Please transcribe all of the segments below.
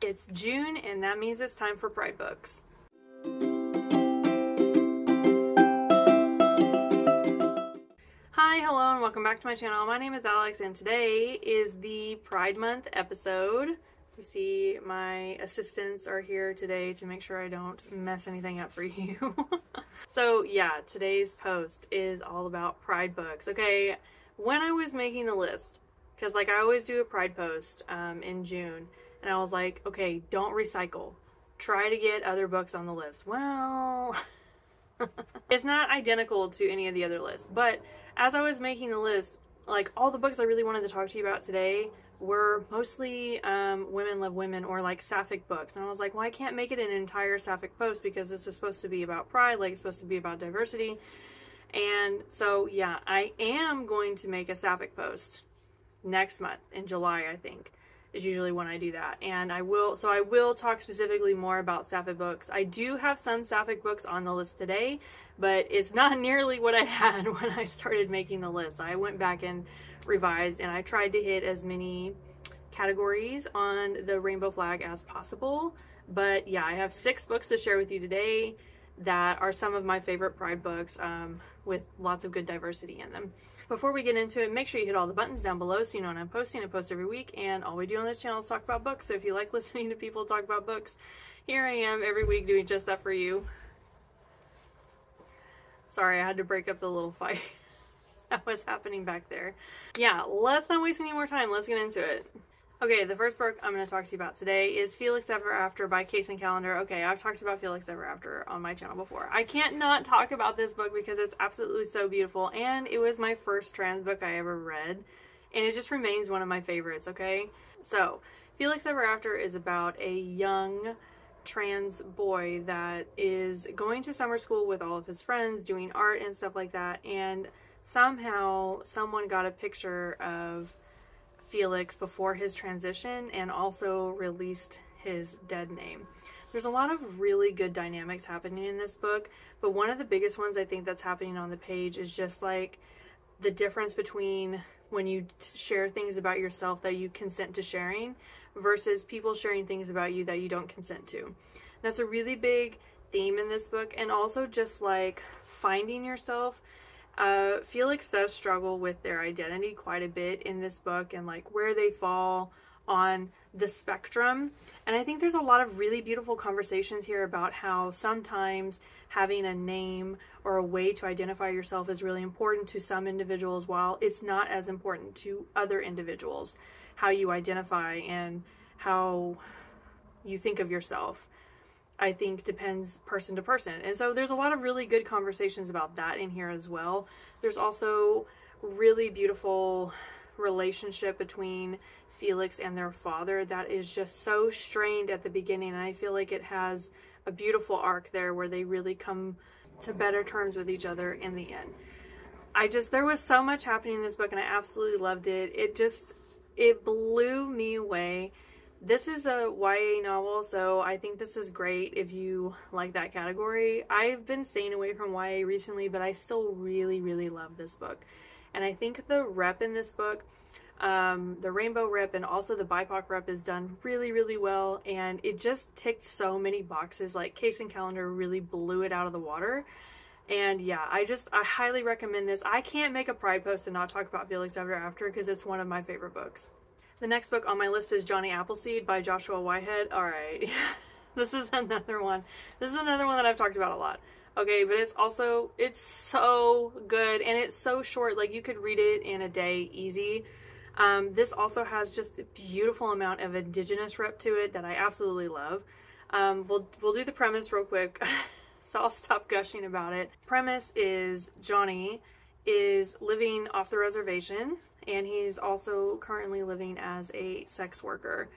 It's June, and that means it's time for Pride books. Hi, hello, and welcome back to my channel. My name is Alex, and today is the Pride Month episode. You see my assistants are here today to make sure I don't mess anything up for you. So yeah, today's post is all about Pride books. Okay, when I was making the list, because like I always do a Pride post in June, and I was like, okay, don't recycle. Try to get other books on the list. Well, it's not identical to any of the other lists, but as I was making the list, like all the books I really wanted to talk to you about today were mostly women love women, or like sapphic books. And I was like, well, I can't make it an entire sapphic post because this is supposed to be about pride, like it's supposed to be about diversity. And so yeah, I am going to make a sapphic post next month in July, I think is usually when I do that. And I will talk specifically more about sapphic books. I do have some sapphic books on the list today, but it's not nearly what I had when I started making the list. I went back and revised, and I tried to hit as many categories on the rainbow flag as possible. But yeah, I have 6 books to share with you today that are some of my favorite Pride books with lots of good diversity in them. Before we get into it, make sure you hit all the buttons down below so you know when I'm posting. I post every week, and all we do on this channel is talk about books. So if you like listening to people talk about books, here I am every week doing just that for you. Sorry, I had to break up the little fight that was happening back there. Yeah, let's not waste any more time. Let's get into it. Okay, the first book I'm going to talk to you about today is Felix Ever After by Kacen Callendar. Okay, I've talked about Felix Ever After on my channel before. I can't not talk about this book because it's absolutely so beautiful, and it was my first trans book I ever read, and it just remains one of my favorites, okay? So, Felix Ever After is about a young trans boy that is going to summer school with all of his friends, doing art and stuff like that, and somehow someone got a picture of Felix before his transition and also released his dead name. There's a lot of really good dynamics happening in this book, but one of the biggest ones I think that's happening on the page is just like the difference between when you share things about yourself that you consent to sharing versus people sharing things about you that you don't consent to. That's a really big theme in this book, and also just like finding yourself. Felix does struggle with their identity quite a bit in this book, and like where they fall on the spectrum. And I think there's a lot of really beautiful conversations here about how sometimes having a name or a way to identify yourself is really important to some individuals, while it's not as important to other individuals. How you identify and how you think of yourself, I think, depends person to person. And so there's a lot of really good conversations about that in here as well. There's also really beautiful relationship between Felix and their father that is just so strained at the beginning, and I feel like it has a beautiful arc there where they really come to better terms with each other in the end. There was so much happening in this book, and I absolutely loved it. It blew me away. This is a YA novel, so I think this is great if you like that category. I've been staying away from YA recently, but I still really, really love this book. And I think the rep in this book, the rainbow rep and also the BIPOC rep, is done really, really well. And it just ticked so many boxes. Like, Kacen Callendar really blew it out of the water. And yeah, I highly recommend this. I can't make a Pride post and not talk about Felix Ever After because it's one of my favorite books. The next book on my list is Jonny Appleseed by Joshua Whitehead. Alright, this is another one. This is another one that I've talked about a lot. Okay, but it's so good, and it's so short. Like, you could read it in a day easy. This also has just a beautiful amount of indigenous rep to it that I absolutely love. We'll do the premise real quick, so I'll stop gushing about it. Premise is Jonny is living off the reservation, and he's also currently living as a sex worker.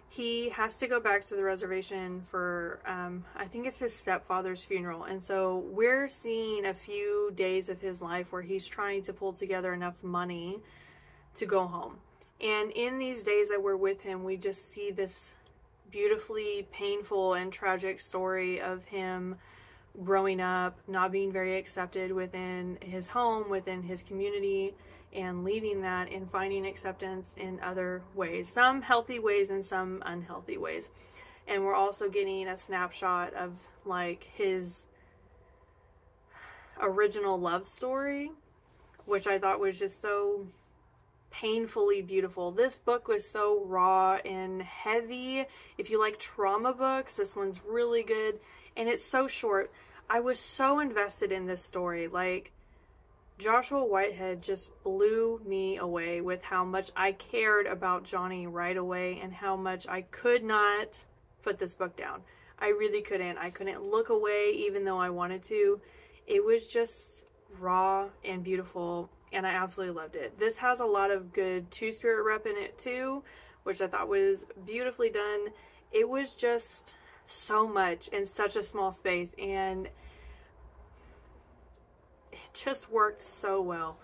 He has to go back to the reservation for, I think it's his stepfather's funeral. And so we're seeing a few days of his life where he's trying to pull together enough money to go home. And in these days that we're with him, we just see this beautifully painful and tragic story of him growing up, not being very accepted within his home, within his community, and leaving that and finding acceptance in other ways, some healthy ways and some unhealthy ways. And we're also getting a snapshot of like his original love story, which I thought was just so painfully beautiful. This book was so raw and heavy. If you like trauma books, this one's really good, and it's so short. I was so invested in this story. Like, Joshua Whitehead just blew me away with how much I cared about Jonny right away and how much I could not put this book down. I really couldn't. I couldn't look away even though I wanted to. It was just raw and beautiful, and I absolutely loved it. This has a lot of good two-spirit rep in it too, which I thought was beautifully done. It was just so much in such a small space, and it just worked so well.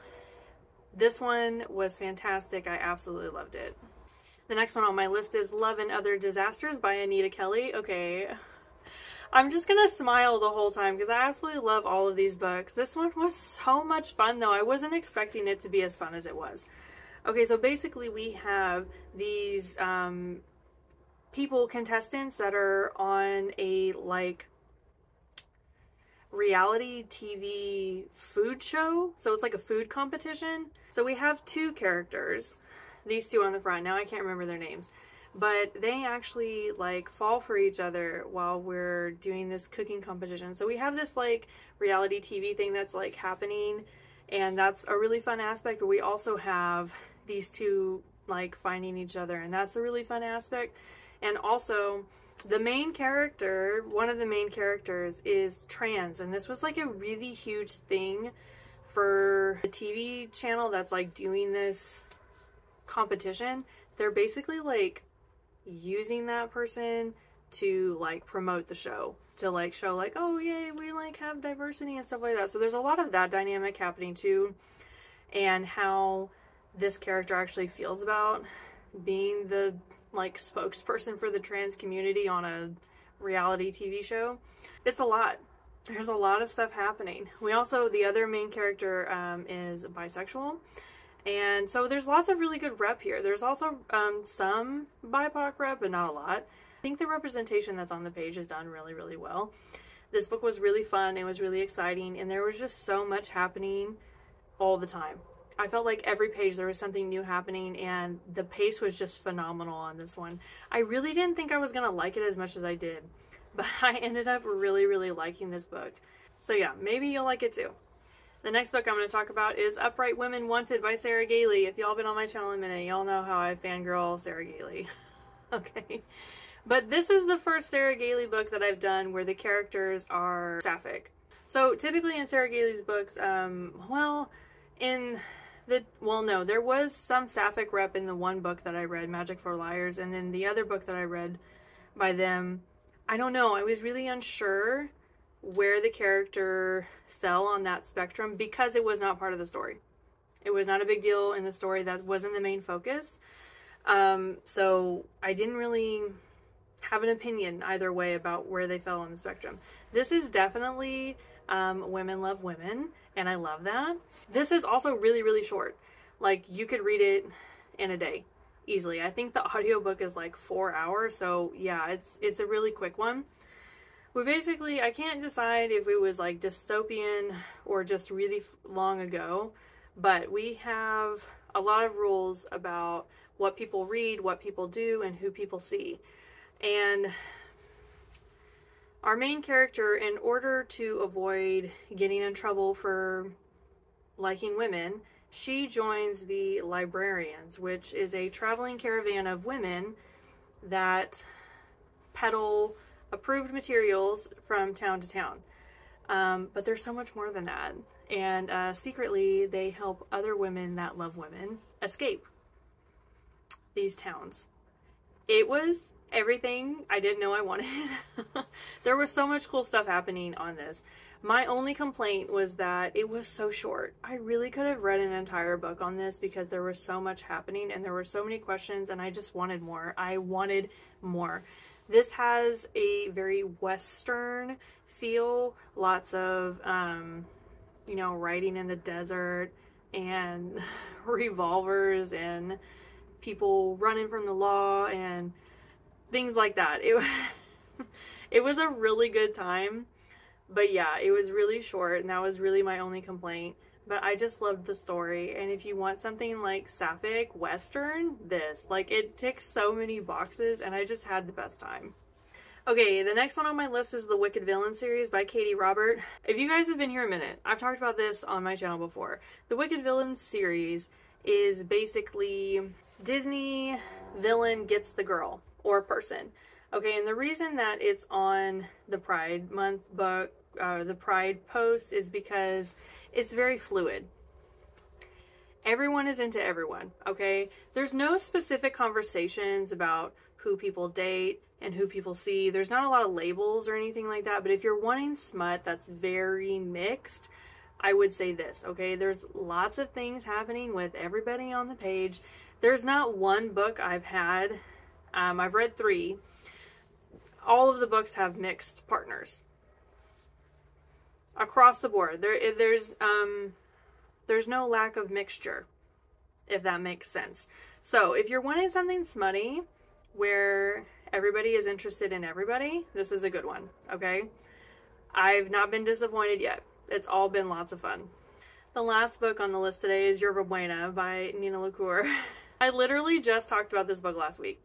This one was fantastic. I absolutely loved it. The next one on my list is Love and Other Disasters by Anita Kelly. Okay, I'm just gonna smile the whole time because I absolutely love all of these books. This one was so much fun though. I wasn't expecting it to be as fun as it was. Okay, so basically we have these contestants that are on a like reality TV food show. So it's like a food competition. So we have two characters, these two on the front. Now I can't remember their names, but they actually like fall for each other while we're doing this cooking competition. So we have this like reality TV thing that's like happening, and that's a really fun aspect. But we also have these two like finding each other, and that's a really fun aspect. And also the main character, one of the main characters is trans, and this was like a really huge thing for the TV channel that's like doing this competition. They're basically like using that person to like promote the show, to like show like, oh yay, we like have diversity and stuff like that. So there's a lot of that dynamic happening too, and how this character actually feels about being the like spokesperson for the trans community on a reality TV show. It's a lot. There's a lot of stuff happening. We also, the other main character is bisexual, and so there's lots of really good rep here. There's also some BIPOC rep, but not a lot. I think the representation that's on the page is done really, really well. This book was really fun. It was really exciting, and there was just so much happening all the time. I felt like every page there was something new happening, and the pace was just phenomenal on this one. I really didn't think I was gonna like it as much as I did, but I ended up really, really liking this book. So yeah, maybe you'll like it too. The next book I'm going to talk about is Upright Women Wanted by Sarah Gailey. If y'all been on my channel a minute, y'all know how I fangirl Sarah Gailey. Okay. But this is the first Sarah Gailey book that I've done where the characters are sapphic. So typically in Sarah Gailey's books, there was some sapphic rep in the one book that I read, Magic for Liars, and then the other book that I read by them, I don't know, I was really unsure where the character fell on that spectrum because it was not part of the story. It was not a big deal in the story. That wasn't the main focus. So I didn't really have an opinion either way about where they fell on the spectrum. This is definitely women love women, and I love that. This is also really, really short. Like, you could read it in a day easily. I think the audiobook is like 4 hours, so yeah, it's a really quick one. But basically, I can't decide if it was like dystopian or just really long ago, but we have a lot of rules about what people read, what people do, and who people see. And our main character, in order to avoid getting in trouble for liking women, she joins the Librarians, which is a traveling caravan of women that peddle approved materials from town to town. But there's so much more than that. And secretly, they help other women that love women escape these towns. It was everything I didn't know I wanted. There was so much cool stuff happening on this. My only complaint was that it was so short. I really could have read an entire book on this because there was so much happening and there were so many questions, and I just wanted more. I wanted more. This has a very Western feel, lots of, you know, riding in the desert and revolvers and people running from the law and things like that. It was a really good time, but yeah, it was really short, and that was really my only complaint. But I just loved the story, and if you want something like sapphic western, like, it ticks so many boxes, and I just had the best time. Okay, the next one on my list is the Wicked Villain series by Katee Robert. If you guys have been here a minute, I've talked about this on my channel before. The Wicked Villain series is basically Disney villain gets the girl or person. Okay, and the reason that it's on the Pride Month book, the Pride post, is because it's very fluid. Everyone is into everyone, okay? There's no specific conversations about who people date and who people see. There's not a lot of labels or anything like that, but if you're wanting smut that's very mixed, I would say this, okay? There's lots of things happening with everybody on the page. There's not one book I've had, I've read 3. All of the books have mixed partners. Across the board. There's no lack of mixture, if that makes sense. So if you're wanting something smutty where everybody is interested in everybody, this is a good one, okay? I've not been disappointed yet. It's all been lots of fun. The last book on the list today is Yerba Buena by LaCour. I literally just talked about this book last week.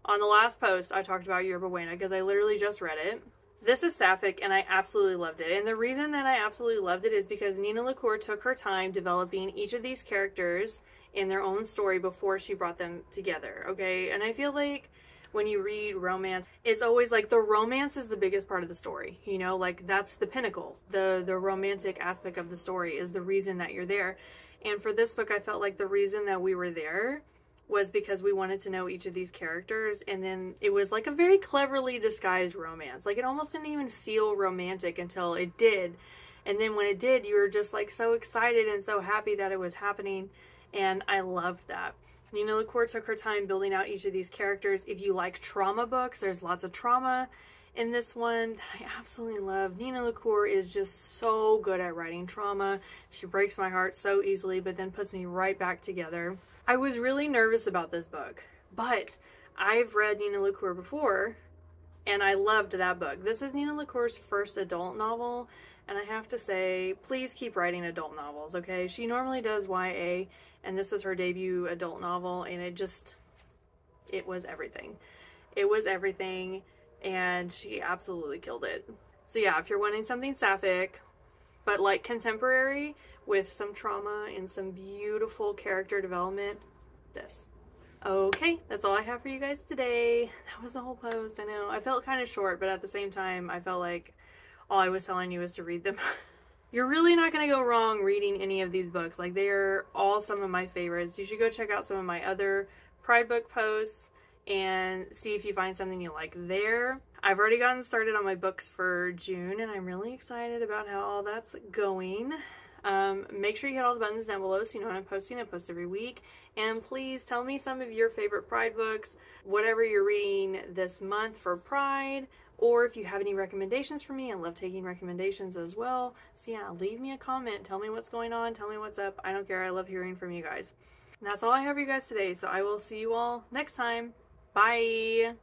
On the last post, I talked about Yerba Buena because I literally just read it. This is sapphic, and I absolutely loved it. And the reason that I absolutely loved it is because LaCour took her time developing each of these characters in their own story before she brought them together, okay? And I feel like when you read romance, it's always like the romance is the biggest part of the story, you know? Like, that's the pinnacle. The romantic aspect of the story is the reason that you're there. And for this book, I felt like the reason that we were there was because we wanted to know each of these characters, and then it was like a very cleverly disguised romance. Like, it almost didn't even feel romantic until it did, and then when it did, you were just like so excited and so happy that it was happening, and I loved that. LaCour took her time building out each of these characters. If you like trauma books, there's lots of trauma in this one that I absolutely love. LaCour is just so good at writing trauma. She breaks my heart so easily, but then puts me right back together. I was really nervous about this book, but I've read LaCour before, and I loved that book. This is LaCour's first adult novel, and I have to say, please keep writing adult novels, okay? She normally does YA, and this was her debut adult novel, and it was everything. It was everything, and she absolutely killed it. So yeah, if you're wanting something sapphic, but like contemporary with some trauma and some beautiful character development, this. Okay, that's all I have for you guys today. That was the whole post, I know. I felt kind of short, but at the same time, I felt like all I was telling you was to read them. You're really not going to go wrong reading any of these books. Like, they're all some of my favorites. You should go check out some of my other Pride book posts and see if you find something you like there. I've already gotten started on my books for June, and I'm really excited about how all that's going. Make sure you hit all the buttons down below so you know when I'm posting. I post every week. And please tell me some of your favorite Pride books, whatever you're reading this month for Pride, or if you have any recommendations for me. I love taking recommendations as well. So yeah, leave me a comment. Tell me what's going on. Tell me what's up. I don't care. I love hearing from you guys. And that's all I have for you guys today. So I will see you all next time. Bye!